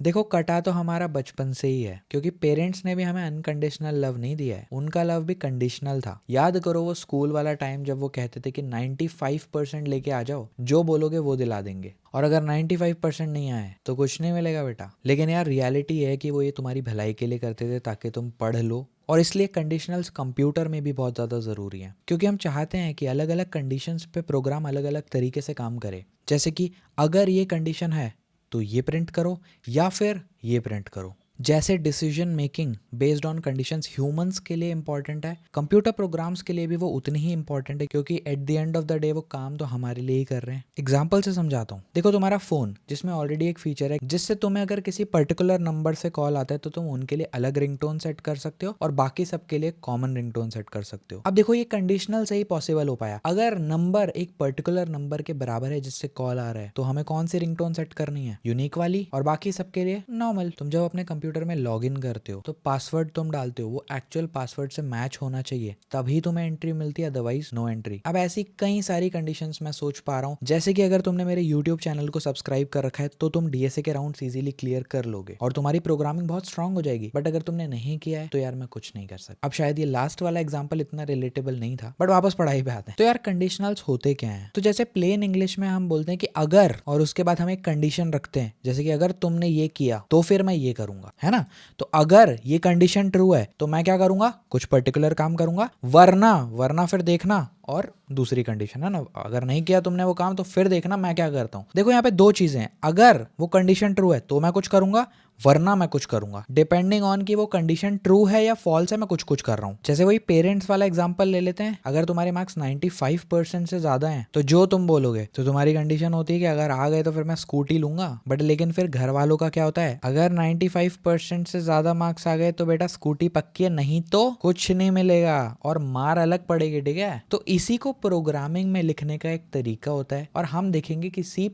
देखो कटा तो हमारा बचपन से ही है, क्योंकि पेरेंट्स ने भी हमें अनकंडीशनल लव नहीं दिया है, उनका लव भी कंडीशनल था। याद करो वो स्कूल वाला टाइम जब वो कहते थे कि 95% लेके आ जाओ, जो बोलोगे वो दिला देंगे, और अगर 95% नहीं आए तो कुछ नहीं मिलेगा बेटा। लेकिन यार रियलिटी है कि वो ये तुम्हारी भलाई के लिए करते थे ताकि तुम पढ़ लो, और इसलिए कंडीशनल्स कंप्यूटर में भी बहुत ज़्यादा ज़रूरी हैं, क्योंकि हम चाहते हैं कि अलग अलग कंडीशंस पे प्रोग्राम अलग अलग तरीके से काम करे। जैसे कि अगर ये कंडीशन है तो ये प्रिंट करो, या फिर ये प्रिंट करो। जैसे decision making based on conditions humans के लिए इंपॉर्टेंट है, कंप्यूटर प्रोग्राम्स के लिए भी वो उतनी ही इंपॉर्टेंट है, क्योंकि at the end of the day वो काम तो हमारे लिए ही कर रहे हैं। एग्जाम्पल से समझाता हूँ। देखो तुम्हारा फोन जिसमें ऑलरेडी एक फीचर है जिससे तुम्हें अगर किसी पर्टिकुलर नंबर से कॉल आता है तो तुम उनके लिए अलग रिंगटोन सेट कर सकते हो और बाकी सबके लिए कॉमन रिंगटोन सेट कर सकते हो। अब देखो ये कंडीशनल से ही पॉसिबल हो पाया। अगर नंबर एक पर्टिकुलर नंबर के बराबर है जिससे कॉल आ रहा है, तो हमें कौन सी रिंगटोन सेट करनी है? यूनिक वाली, और बाकी सबके लिए नॉर्मल। तुम जब अपने कंप्यूटर में लॉग इन करते हो तो पासवर्ड तुम डालते हो, वो एक्चुअल पासवर्ड से मैच होना चाहिए, तभी तुम्हें एंट्री मिलती है, अदरवाइज नो एंट्री। अब ऐसी कई सारी कंडीशंस मैं सोच पा रहा हूँ, जैसे कि अगर तुमने मेरे यूट्यूब चैनल को सब्सक्राइब कर रखा है तो तुम डीएसए के राउंड्स इजीली क्लियर कर लोगे और तुम्हारी प्रोग्रामिंग बहुत स्ट्रांग हो जाएगी। बट अगर तुमने नहीं किया है तो यार मैं कुछ नहीं कर सकता। अब शायद ये लास्ट वाला एग्जाम्पल इतना रिलेटेबल नहीं था, बट वापस पढ़ाई पे आते हैं। तो यार कंडीशनल्स होते क्या हैं? तो जैसे प्लेन इंग्लिश में हम बोलते हैं कि अगर, और उसके बाद हम एक कंडीशन रखते हैं, जैसे कि अगर तुमने ये किया तो फिर मैं ये करूंगा, है ना। तो अगर ये कंडीशन ट्रू है तो मैं क्या करूंगा? कुछ पर्टिकुलर काम करूंगा, वरना फिर देखना, और दूसरी कंडीशन है ना, अगर नहीं किया तुमने वो काम तो फिर देखना मैं क्या करता हूँ। देखो यहाँ पे दो चीजें हैं, अगर वो कंडीशन ट्रू है तो मैं कुछ करूंगा, वरना मैं कुछ करूंगा, डिपेंडिंग ऑन कि वो कंडीशन ट्रू है या फॉल्स है, मैं कुछ कुछ कर रहा हूँ। जैसे वही पेरेंट्स वाला एग्जांपल ले लेते हैं। अगर तुम्हारे मार्क्स 95% से ज्यादा हैं तो जो तुम बोलोगे, तो तुम्हारी कंडीशन होती है कि अगर आ गए तो फिर मैं स्कूटी लूंगा। बट लेकिन फिर घर वालों का क्या होता है? अगर 95% से ज्यादा मार्क्स आ गए तो बेटा स्कूटी पक्की है, नहीं तो कुछ नहीं मिलेगा और मार अलग पड़ेगी, ठीक है। तो इसी को प्रोग्रामिंग में लिखने का एक तरीका होता है, और हम देखेंगे कि C++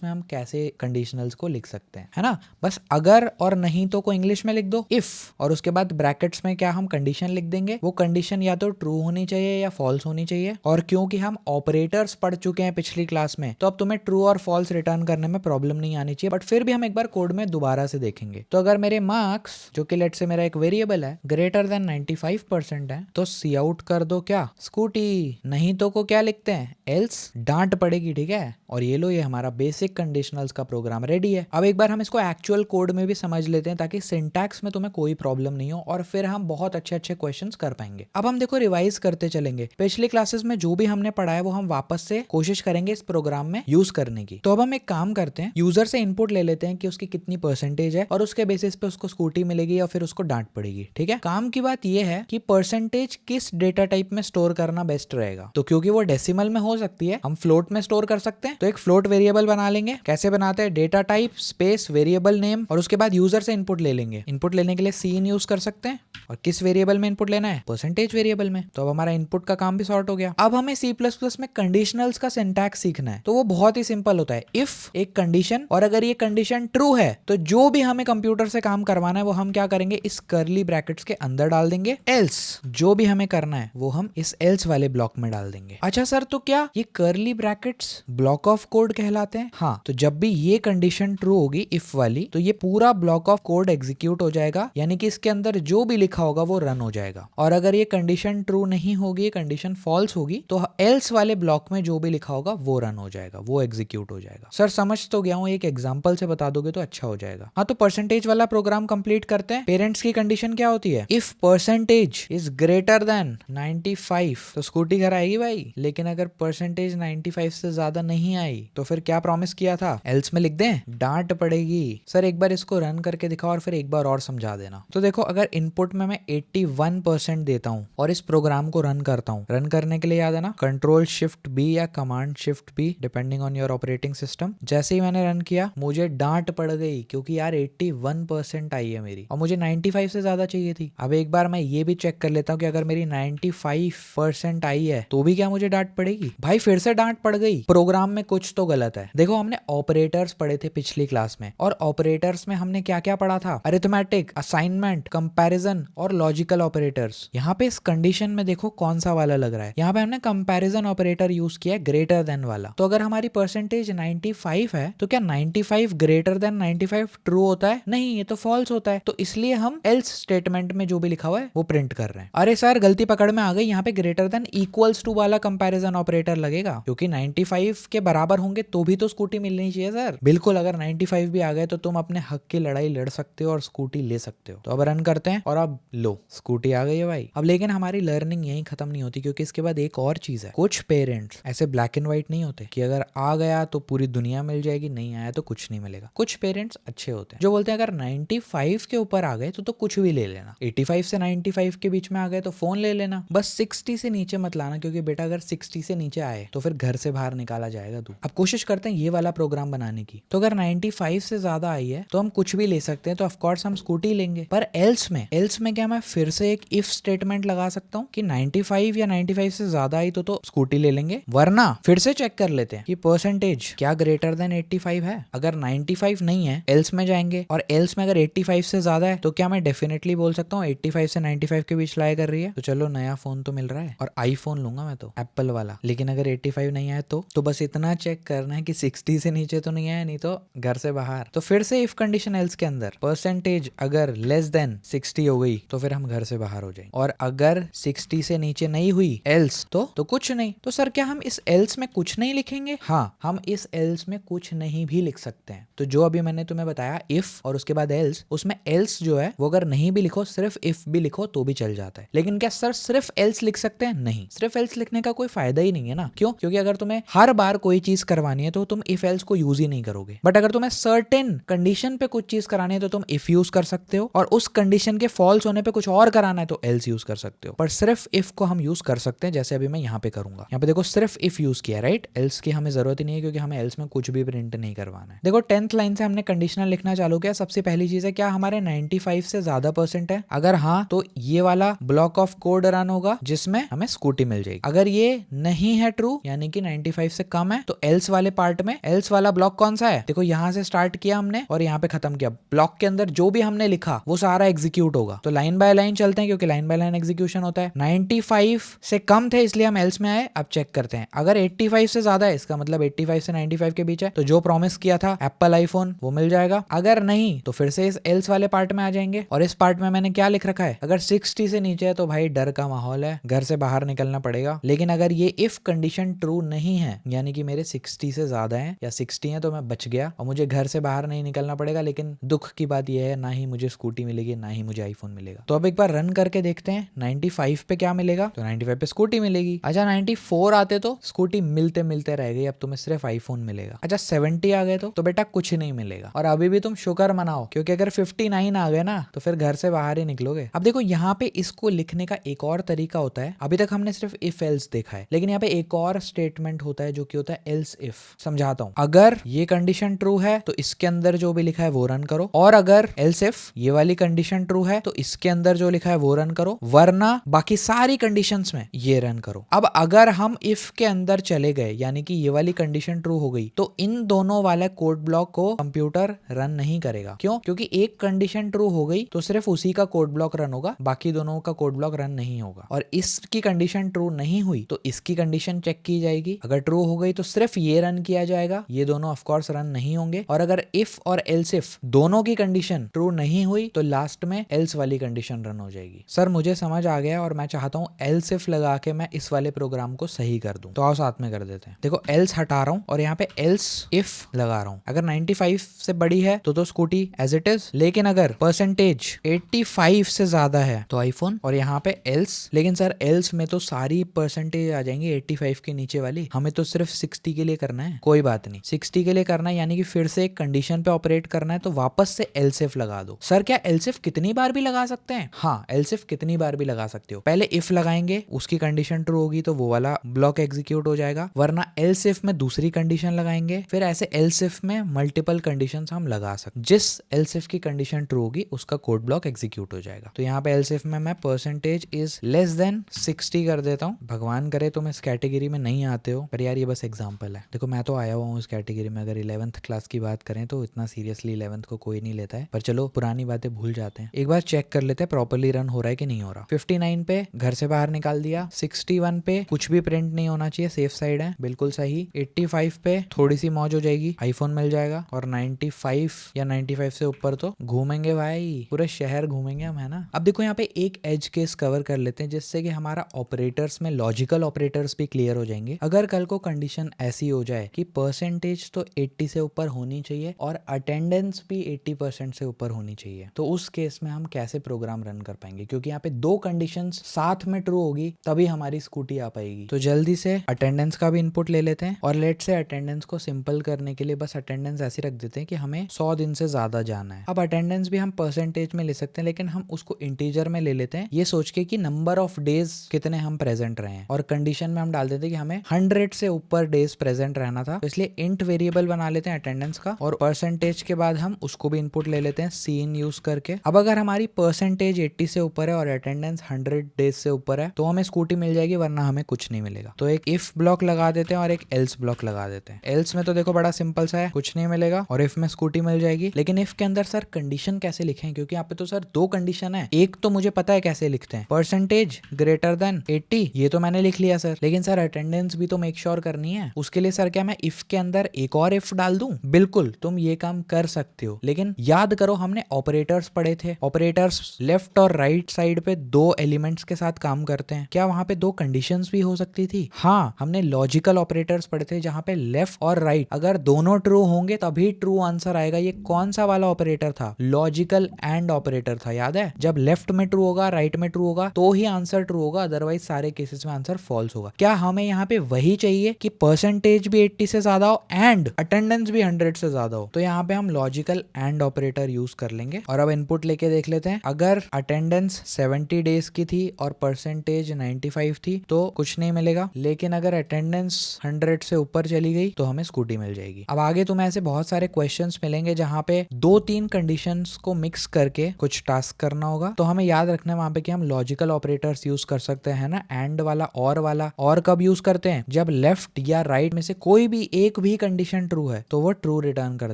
में हम कैसे कंडीशनल्स को लिख सकते हैं, है ना। बस अगर और नहीं तो को इंग्लिश में लिख दो, इफ, और उसके बाद ब्रैकेट्स में क्या हम कंडीशन लिख देंगे। वो कंडीशन या तो ट्रू होनी चाहिए या फॉल्स होनी चाहिए। और क्योंकि हम ऑपरेटर्स पढ़ चुके हैं पिछली क्लास में, तो अब तुम्हें ट्रू और फॉल्स रिटर्न करने में प्रॉब्लम नहीं आनी चाहिए। बट फिर भी हम एक बार कोड में दोबारा से देखेंगे। तो अगर मेरे मार्क्स, जो कि लेट से मेरा एक वेरिएबल है, ग्रेटर देन 95% है, तो सी आउट कर दो क्या? स्कूटी। नहीं तो को क्या लिखते हैं? एल्स। डांट पड़ेगी, ठीक है। और ये लो, ये हमारा बेसिक कंडीशनल्स का प्रोग्राम रेडी है। अब एक बार हम इसको एक्चुअल कोड में भी समझ लेते हैं ताकि सिंटैक्स में तुम्हें कोई प्रॉब्लम नहीं हो, और फिर हम बहुत अच्छे अच्छे क्वेश्चंस कर पाएंगे। अब हम देखो रिवाइज करते चलेंगे। पिछली क्लासेस में जो भी हमने पढ़ा है वो हम वापस से कोशिश करेंगे इस प्रोग्राम में यूज करने की। तो अब हम एक काम करते हैं, यूजर से इनपुट ले लेते हैं कि उसकी कितनी परसेंटेज है, और उसके बेसिस पे उसको स्कूटी मिलेगी या फिर उसको डांट पड़ेगी, ठीक है। काम की बात यह है कि परसेंटेज किस डेटा टाइप में स्टोर करना बेस्ट रहेगा। तो क्योंकि वो डेसिमल में हो सकती है, हम फ्लोट में स्टोर कर सकते हैं। तो एक फ्लोट वेरिएबल बना लेंगे। कैसे बनाते हैं? Data type space variable name, और उसके बाद यूजर से इनपुट ले लेंगे। इनपुट लेने के लिए सी यूज कर सकते हैं, और किस वेरिएबल में इनपुट लेना है? परसेंटेज वेरिएबल में। तो अब हमारा इनपुट का काम भी सॉर्ट हो गया। अब हमें C++ में कंडीशनल्स का सिंटैक्स सीखना है। तो वो बहुत ही सिंपल होता है। इफ एक कंडीशन, और अगर ये कंडीशन ट्रू है तो जो भी हमें कंप्यूटर से काम करवाना है वो हम क्या करेंगे? इस कर्ली ब्रैकेट्स के अंदर डाल देंगे। एल्स, जो भी हमें करना है वो हम इस एल्स वाले ब्लॉक में डाल देंगे। अच्छा सर, तो क्या ये curly brackets block of code कहलाते हैं? हाँ, तो जब भी ये कंडीशन ट्रू होगी इफ वाली, तो ये पूरा ब्लॉक ऑफ कोड एग्जीक्यूट हो जाएगा, यानी कि इसके अंदर जो भी लिखा होगा वो रन हो जाएगा। और अगर ये कंडीशन ट्रू नहीं होगी, कंडीशन फॉल्स होगी, तो एल्स वाले ब्लॉक में जो भी लिखा होगा वो रन हो जाएगा, वो एग्जीक्यूट हो जाएगा। सर समझ तो गया हूँ, एक एग्जांपल से बता दोगे तो अच्छा हो जाएगा। हाँ, तो परसेंटेज वाला प्रोग्राम कंप्लीट करते हैं। पेरेंट्स की कंडीशन क्या होती है? If percentage is greater than 95, तो स्कूटी घर आएगी भाई। लेकिन अगर परसेंटेज 95 से ज्यादा नहीं आई तो फिर क्या प्रॉमिस किया था? एल्स में लिख दें, डांट पड़ेगी। सर एक बार इसको रन करके दिखाओ और फिर एक बार और समझा देना। तो देखो, अगर इनपुट में मैं 81% देता हूँ और इस प्रोग्राम को रन करता हूँ, रन करने के लिए याद है ना, Ctrl+Shift+B या Command+Shift+B depending on your operating system. जैसे ही मैंने रन किया मुझे डांट पड़ गई, क्योंकि यार 81% आई है मेरी, और मुझे 95 से ज्यादा चाहिए थी। अब एक बार मैं ये भी चेक कर लेता हूँ कि अगर मेरी 95% आई है तो भी क्या मुझे डांट पड़ेगी? भाई फिर से डांट पड़ गई, प्रोग्राम में कुछ तो गलत है। देखो हमने ऑपरेटर्स पढ़े थे पिछली क्लास में, और ऑपरेटर्स में हमने क्या क्या पढ़ा था? अरिथमेटिक, असाइनमेंट, कंपैरिजन और लॉजिकल ऑपरेटर्स। यहाँ पे इस कंडीशन में देखो कौन सा वाला लग रहा है। यहाँ पे हमने कंपैरिजन ऑपरेटर यूज किया है, ग्रेटर देन वाला। तो अगर हमारी परसेंटेज 95 है तो क्या 95 ग्रेटर देन 95 ट्रू होता है? नहीं, ये तो फॉल्स होता है। तो इसलिए हम एल्स स्टेटमेंट में जो भी लिखा हुआ है वो प्रिंट कर रहे हैं। अरे सर गलती पकड़ में आ गई, यहाँ पे ग्रेटर देन इक्वल्स टू वाला कंपैरिजन ऑपरेटर लगेगा, क्योंकि 95 के बराबर होंगे तो भी तो स्कूटी मिलनी चाहिए सर। बिल्कुल, अगर 95 भी आ गए तो तुम अपने हक की लड़ाई लड़ सकते हो और स्कूटी ले सकते हो। तो अब रन करते हैं और अब लो स्कूटी आ गई है भाई। अब लेकिन हमारी लर्निंग यहीं खत्म नहीं होती, क्योंकि इसके बाद एक और चीज है। कुछ पेरेंट्स ऐसे ब्लैक एंड व्हाइट नहीं होते कि अगर आ गया तो पूरी दुनिया मिल जाएगी, नहीं आया तो कुछ नहीं मिलेगा। कुछ पेरेंट्स अच्छे होते हैं जो बोलते हैं अगर 95 के ऊपर आ गए तो कुछ भी ले लेना, 85 से 95 के बीच में आ गए तो फोन ले लेना, बस 60 से नीचे मत लाना, क्योंकि बेटा अगर 60 से नीचे आए तो फिर घर से बाहर निकाला जाएगा तू। अब कोशिश करते हैं ये वाला प्रोग्राम बनाने की। तो अगर 95 से ज्यादा आई है तो हम कुछ भी ले सकते हैं, तो ऑफ कोर्स हम स्कूटी लेंगे। पर एल्स में क्या मैं फिर से एक इफ स्टेटमेंट लगा सकता हूँ कि 95 या 95 से ज्यादा आई तो स्कूटी ले लेंगे, वरना फिर से चेक कर लेते हैं कि परसेंटेज क्या ग्रेटर देन 85 है। अगर 95 नहीं है एल्स में जाएंगे, और एल्स में अगर 85 से ज्यादा है तो क्या मैं डेफिनेटली बोल सकता हूँ 85 से 95 के बीच लाई कर रही है। तो चलो नया फोन तो मिल रहा है, और आईफोन लूंगा मैं तो, एप्पल वाला। लेकिन अगर 85 नहीं आया तो बस इतना चेक करना है कि 60 से नीचे तो नहीं आया, नहीं तो घर से बाहर। तो फिर से इफ कंडीशन एल्स के अंदर परसेंटेज अगर लेस देन 60 हो गई तो फिर हम घर से बाहर हो जाएंगे, और अगर 60 से नीचे नहीं हुई एल्स तो कुछ नहीं। तो सर क्या हम इस एल्स में कुछ नहीं लिखेंगे? हाँ, हम इस एल्स में कुछ नहीं भी लिख सकते हैं। तो जो अभी मैंने तुम्हें बताया इफ और उसके बाद एल्स, उसमें एल्स जो है वो अगर नहीं भी लिखो, सिर्फ इफ भी लिखो तो भी चल जाता है। लेकिन क्या सर सिर्फ एल्स लिख सकते हैं? नहीं, सिर्फ एल्स लिखने का कोई फायदा ही नहीं है ना। क्यों? क्योंकि अगर तुम्हें हर बार कोई चीज करवानी है तो तुम इफ एल्स को यूज ही नहीं करोगे। बट अगर तुम्हें सर्टेन कंडीशन पे कुछ चीज करानी है तो तुम इफ यूज कर सकते हो, और उस कंडीशन के फॉल्स होने पे कुछ और कराना है तो एल्स यूज कर सकते हो। पर सिर्फ इफ को हम यूज कर सकते हैं, जैसे अभी मैं यहाँ पे करूंगा। यहाँ पे देखो सिर्फ इफ यूज किया, राइट? एल्स की हमें जरूरत ही नहीं है, क्योंकि हमें एल्स में कुछ भी प्रिंट नहीं करवाना है। देखो 10th लाइन से हमने कंडीशनल लिखना चालू किया। सबसे पहली चीज है क्या हमारे 95 से ज्यादा परसेंट है? अगर हाँ तो ये वाला ब्लॉक ऑफ कोड रन होगा जिसमें हमें स्कूटी मिल जाएगी। अगर ये नहीं है ट्रू, यानी कि 95 से कम है, तो एल्स वाले पार्ट में एल्स वाला ब्लॉक कौन सा है? देखो यहाँ से स्टार्ट किया हमने और यहाँ पे खत्म किया। ब्लॉक के अंदर जो भी हमने लिखा वो सारा एग्जीक्यूट होगा। तो लाइन बाय लाइन चलते हैं, क्योंकि लाइन बाय लाइन एग्जीक्यूशन होता है। 95 से कम थे इसलिए हम एल्स में आए। अब चेक करते हैं, अगर 85 से ज्यादा है, इसका मतलब 85 से 95 के बीच है, तो जो प्रॉमिस किया था एप्पल आईफोन वो मिल जाएगा। अगर नहीं तो फिर से इस एल्स वाले पार्ट में आ जाएंगे, और इस पार्ट में मैंने क्या लिख रखा है? अगर 60 से नीचे है तो भाई डर का माहौल है, घर से बाहर निकलना पड़ेगा। लेकिन अगर ये इफ कंडीशन ट्रू नहीं है, यानी कि मेरे 60 से ज्यादा है या 60 है, तो मैं बच गया और मुझे घर से बाहर नहीं निकलना पड़ेगा। लेकिन दुख की बात यह है, ना ही मुझे स्कूटी मिलेगी ना ही मुझे आईफोन मिलेगा। तो अब एक बार रन करके देखते हैं 95 पे क्या मिलेगा। तो 95 पे स्कूटी मिलेगी। अच्छा 94 आते तो स्कूटी मिलते मिलते रह गई, अब तुम्हें सिर्फ आईफोन मिलेगा। अच्छा 70 आ गए तो बेटा कुछ नहीं मिलेगा। और अभी भी तुम शुक्र मनाओ, क्योंकि अगर 59 आ गए ना तो फिर घर से बाहर ही निकलोगे। अब देखो यहाँ पे इसको लिखने का एक और तरीका होता है। अभी तक हमने सिर्फ इफ एल्स देखा है, लेकिन यहाँ पे एक और स्टेटमेंट होता है जो कि होता है एल्स इफ। समझाता हूँ। अगर ये कंडीशन ट्रू है तो इसके अंदर जो भी लिखा है वो रन करो, और अगर एल्स इफ ये वाली कंडीशन ट्रू है तो इसके अंदर जो लिखा है वो रन करो, वरना बाकी सारी कंडीशंस में ये रन करो। अब अगर हम इफ के अंदर चले गए, यानी कि ये वाली कंडीशन ट्रू हो गई, तो इन दोनों वाले कोड ब्लॉक को कंप्यूटर रन नहीं करेगा। क्यों? क्योंकि एक कंडीशन ट्रू हो गई तो सिर्फ उसी का कोड ब्लॉक रन होगा, बाकी दोनों का कोड ब्लॉक रन नहीं होगा। और इसकी कंडीशन ट्रू नहीं हुई तो इसकी कंडीशन चेक की जाएगी। अगर ट्रू हो गई तो सिर्फ ये रन किया जाएगा, ये दोनों ऑफ कोर्स रन नहीं होंगे। और अगर इफ और एल्स इफ दोनों की कंडीशन ट्रू नहीं हुई तो लास्ट में एल्स वाली कंडीशन रन हो जाएगी। सर मुझे समझ आ गया, और मैं चाहता हूँ एल्स इफ लगा के मैं इस वाले प्रोग्राम को सही कर दूं। तो आओ साथ में कर देते हैं। देखो एल्स हटा रहा हूँ और यहाँ पे एल्स इफ लगा रहा हूँ। अगर 95 से बड़ी है तो स्कूटी एज इट इज, लेकिन अगर परसेंटेज 85 से ज्यादा है तो आईफोन। और यहाँ पे एल्स, लेकिन सर एल्स में तो सारी परसेंटेज आ जाएंगी 85 के नीचे वाली, हमें तो सिर्फ 60 के लिए करना है। कोई बात नहीं, 60 के लिए करना है, यानी कि फिर से एक कंडीशन पे ऑपरेट करना है, तो वापस से एल्स इफ लगा दो। सर क्या एल्स इफ कितनी बार भी लगा सकते हैं? हाँ, एल्स इफ कितनी बार भी लगा सकते हो। पहले इफ लगाएंगे, उसकी कंडीशन ट्रू होगी तो वो वाला ब्लॉक एग्जीक्यूट हो जाएगा, वरना एल्स इफ में दूसरी कंडीशन लगाएंगे, फिर ऐसे एल्स इफ में मल्टीपल कंडीशंस हम लगा सकते। जिस एल्स इफ की कंडीशन ट्रू होगी उसका कोड ब्लॉक एग्जीक्यूट हो जाएगा। तो यहाँ पे एल्स इफ में मैं परसेंटेज इज लेस देन 60 कर देता देता हूँ, भगवान करे तुम इस कैटेगरी में नहीं आते हो, पर यार ये बस एग्जाम्पल है। देखो मैं तो आया हुआ हूँ इस कैटेगरी में, अगर 11th क्लास की बात करें तो इतना सीरियसली 11th को कोई नहीं लेता है, पर चलो पुरानी बातें भूल जाते हैं। एक बार चेक कर लेते हैं प्रॉपर्ली रन हो रहा है कि नहीं हो रहा। 59 पे घर से बाहर निकाल दिया, 61 पे कुछ भी प्रिंट नहीं होना चाहिए, सेफ साइड है, बिल्कुल सही। 85 पे थोड़ी सी मौज हो जाएगी, आईफोन मिल जाएगा, और 95 या 95 से ऊपर तो घूमेंगे भाई, पूरे शहर घूमेंगे हम, है ना। अब देखो यहाँ पे एक एज केस कवर कर लेते हैं, जिससे कि हमारा ऑपरेटर्स में लॉजिकल ऑपरेटर्स भी क्लियर हो जाएंगे। अगर कल को कंडीशन ऐसी हो जाए कि परसेंटेज तो 80 से ऊपर होनी चाहिए और अटेंडेंस भी 80% से ऊपर होनी चाहिए, तो उस केस में हम कैसे प्रोग्राम रन कर पाएंगे, क्योंकि यहाँ पे दो कंडीशंस साथ में ट्रू होगी तभी हमारी स्कूटी आ पाएगी। तो जल्दी से अटेंडेंस का भी इनपुट ले लेते हैं, और लेट से अटेंडेंस को सिंपल करने के लिए बस अटेंडेंस ऐसी रख देते हैं कि हमें 100 दिन से ज्यादा जाना है। अब अटेंडेंस भी हम परसेंटेज में ले सकते हैं, लेकिन हम उसको इंटीजर में ले लेते हैं, ये सोच के कि नंबर ऑफ डेज कितने हम प्रेजेंट रहे हैं, और कंडीशन में हम डाल देते हैं कि हमें 100 से ऊपर डेज प्रेजेंट रहना था, तो इसलिए इंट वेरिएबल बना लेते हैं अटेंडेंस का, और परसेंटेज के बाद हम उसको भी इनपुट ले लेते हैं सीन यूज करके। अब अगर हमारी परसेंटेज 80 से ऊपर है और अटेंडेंस 100 डेज से ऊपर है, तो हमें स्कूटी मिल जाएगी, वरना हमें कुछ नहीं मिलेगा। तो एक इफ ब्लॉक लगा देते हैं और एक एल्स ब्लॉक लगा देते हैं। एल्स में तो देखो बड़ा सिंपल सा है, कुछ नहीं मिलेगा, और इफ में स्कूटी मिल जाएगी। लेकिन इफ के अंदर सर कंडीशन कैसे लिखें, क्योंकि यहाँ पे तो सर दो कंडीशन है। एक तो मुझे पता है कैसे लिखते हैं, परसेंटेज ग्रेटर देन 80, ये तो मैंने लिख लिया सर, लेकिन सर अटेंडेंस भी तो मेक श्योर करनी है। उसके लिए सर क्या मैं इफ के अंदर एक और इफ डाल दूं? बिल्कुल, तुम ये काम कर सकते हो, लेकिन याद करो हमने ऑपरेटर्स पढ़े थे। ऑपरेटर्स लेफ्ट और राइट साइड पे दो एलिमेंट्स के साथ काम करते हैं। क्या वहां पे दो कंडीशंस भी हो सकती थी? हाँ, हमने लॉजिकल ऑपरेटर्स पढ़े थे, जहां पे लेफ्ट और राइट अगर दोनों ट्रू होंगे तभी ट्रू आंसर आएगा। ये कौन सा वाला ऑपरेटर था? लॉजिकल एंड ऑपरेटर था, याद है? जब लेफ्ट में ट्रू होगा, राइट में ट्रू होगा, तो ही आंसर ट्रू होगा, अदरवाइज सारे केसेस में आंसर फॉल्स होगा। क्या हमें यहाँ पे वही चाहिए कि परसेंटेज भी 80 से ज्यादा हो एंड अटेंडेंस भी 100 से ज्यादा हो? तो यहाँ पे हम लॉजिकल एंड ऑपरेटर यूज कर लेंगे। और अब इनपुट लेके देख लेते हैं। अगर अटेंडेंस 70 डेज की थी और परसेंटेज 95 थी तो कुछ नहीं मिलेगा, लेकिन अगर अटेंडेंस 100 से ऊपर चली गई तो हमें स्कूटी मिल जाएगी। अब आगे तुम्हें ऐसे बहुत सारे क्वेश्चंस मिलेंगे जहाँ पे 2-3 कंडीशंस को मिक्स करके कुछ टास्क करना होगा। तो हमें याद रखना है वहां पे कि हम लॉजिकल ऑपरेटर्स यूज कर सकते हैं ना, एंड वाला, और कब यूज करते हैं? जब लेफ्ट या राइट में से कोई भी एक भी कंडीशन ट्रू है तो वो ट्रू रिटर्न कर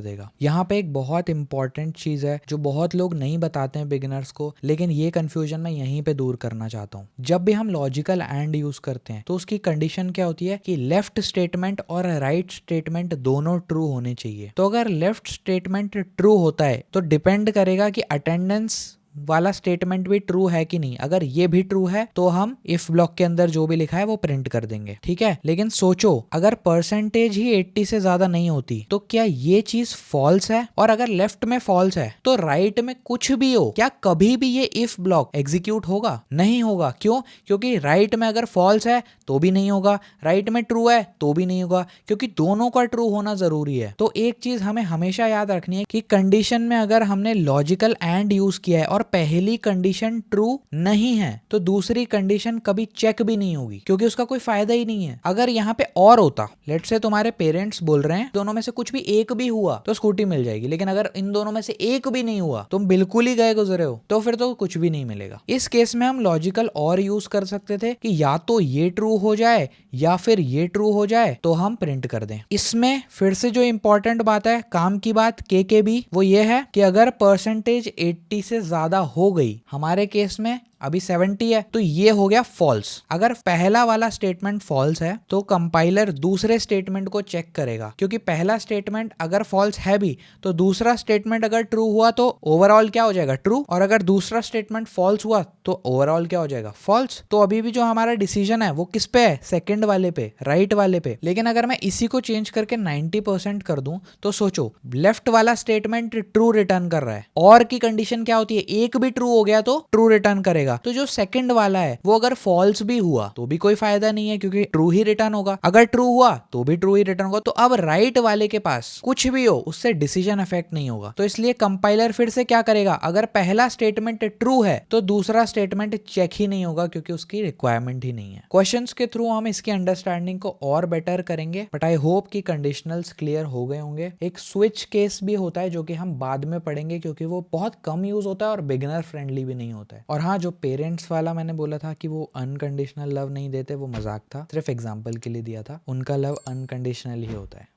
देगा। यहाँ पे एक बहुत इंपॉर्टेंट चीज है जो बहुत लोग नहीं बताते हैं बिगिनर्स को, लेकिन ये कंफ्यूजन मैं यहीं पे दूर करना चाहता हूँ। जब भी हम लॉजिकल एंड यूज करते हैं तो उसकी कंडीशन क्या होती है कि लेफ्ट स्टेटमेंट और राइट स्टेटमेंट दोनों ट्रू होने चाहिए। तो अगर लेफ्ट स्टेटमेंट ट्रू होता है तो डिपेंड करेगा कि अटेंडेंस वाला स्टेटमेंट भी ट्रू है कि नहीं। अगर ये भी ट्रू है तो हम इफ ब्लॉक के अंदर जो भी लिखा है वो प्रिंट कर देंगे, ठीक है। लेकिन सोचो अगर परसेंटेज ही 80 से ज्यादा नहीं होती तो क्या ये चीज फॉल्स है? और अगर लेफ्ट में फॉल्स है तो राइट में कुछ भी हो, क्या कभी भी ये इफ ब्लॉक एग्जीक्यूट होगा? नहीं होगा। क्यों? क्योंकि राइट में अगर फॉल्स है तो भी नहीं होगा, राइट में ट्रू है तो भी नहीं होगा, क्योंकि दोनों का ट्रू होना जरूरी है। तो एक चीज हमें हमेशा याद रखनी है कि कंडीशन में अगर हमने लॉजिकल एंड यूज किया है और पहली कंडीशन ट्रू नहीं है तो दूसरी कंडीशन कभी चेक भी नहीं होगी, क्योंकि उसका कोई फायदा ही नहीं है। अगर यहाँ पे और होता, लेट्स से तुम्हारे पेरेंट्स बोल रहे हैं दोनों में से कुछ भी एक भी हुआ तो स्कूटी मिल जाएगी, लेकिन अगर इन दोनों में से एक भी नहीं हुआ, तुम बिल्कुल ही गए गुजरे हो, तो फिर तो कुछ भी नहीं मिलेगा। इस केस में हम लॉजिकल और यूज कर सकते थे कि या तो ये ट्रू हो जाए या फिर ये ट्रू हो जाए तो हम प्रिंट कर दें। इसमें फिर से जो इंपॉर्टेंट बात है, काम की बात, के भी, वो ये है कि अगर परसेंटेज 80 से ज्यादा हो गई, हमारे केस में अभी 70 है, तो ये हो गया फॉल्स। अगर पहला वाला स्टेटमेंट फॉल्स है तो कंपाइलर दूसरे स्टेटमेंट को चेक करेगा, क्योंकि पहला स्टेटमेंट अगर फॉल्स है भी तो दूसरा स्टेटमेंट अगर ट्रू हुआ तो ओवरऑल क्या हो जाएगा? ट्रू। और अगर दूसरा स्टेटमेंट फॉल्स हुआ तो ओवरऑल क्या हो जाएगा? फॉल्स। तो अभी भी जो हमारा डिसीजन है वो किस पे है? सेकंड वाले पे, राइट वाले पे। लेकिन अगर मैं इसी को चेंज करके 90% कर दूं तो सोचो, लेफ्ट वाला स्टेटमेंट ट्रू रिटर्न कर रहा है, और की कंडीशन क्या होती है? एक भी ट्रू हो गया तो ट्रू रिटर्न करेगा। तो जो सेकंड वाला है वो अगर फॉल्स भी हुआ तो भी कोई फायदा नहीं है, क्योंकि ट्रू ही रिटर्न होगा। अगर ट्रू हुआ तो भी ट्रू ही रिटर्न होगा। तो अब राइट वाले के पास कुछ भी हो, उससे डिसीजन इफेक्ट नहीं होगा। तो इसलिए कंपाइलर फिर से क्या करेगा? अगर पहला स्टेटमेंट ट्रू है तो दूसरा स्टेटमेंट चेक ही नहीं होगा, क्योंकि उसकी रिक्वायरमेंट ही नहीं है। क्वेश्चंस के थ्रू हम इसकी अंडरस्टैंडिंग को और बेटर करेंगे, बट आई होप कि कंडीशनल्स क्लियर हो गए होंगे। एक स्विच केस भी होता है जो कि हम बाद में पढ़ेंगे, क्योंकि वो बहुत कम यूज होता है और बिगिनर फ्रेंडली भी नहीं होता है। और हाँ, जो पेरेंट्स वाला मैंने बोला था कि वो अनकंडीशनल लव नहीं देते, वो मजाक था, सिर्फ एग्जाम्पल के लिए दिया था। उनका लव अनकंडीशनल ही होता है।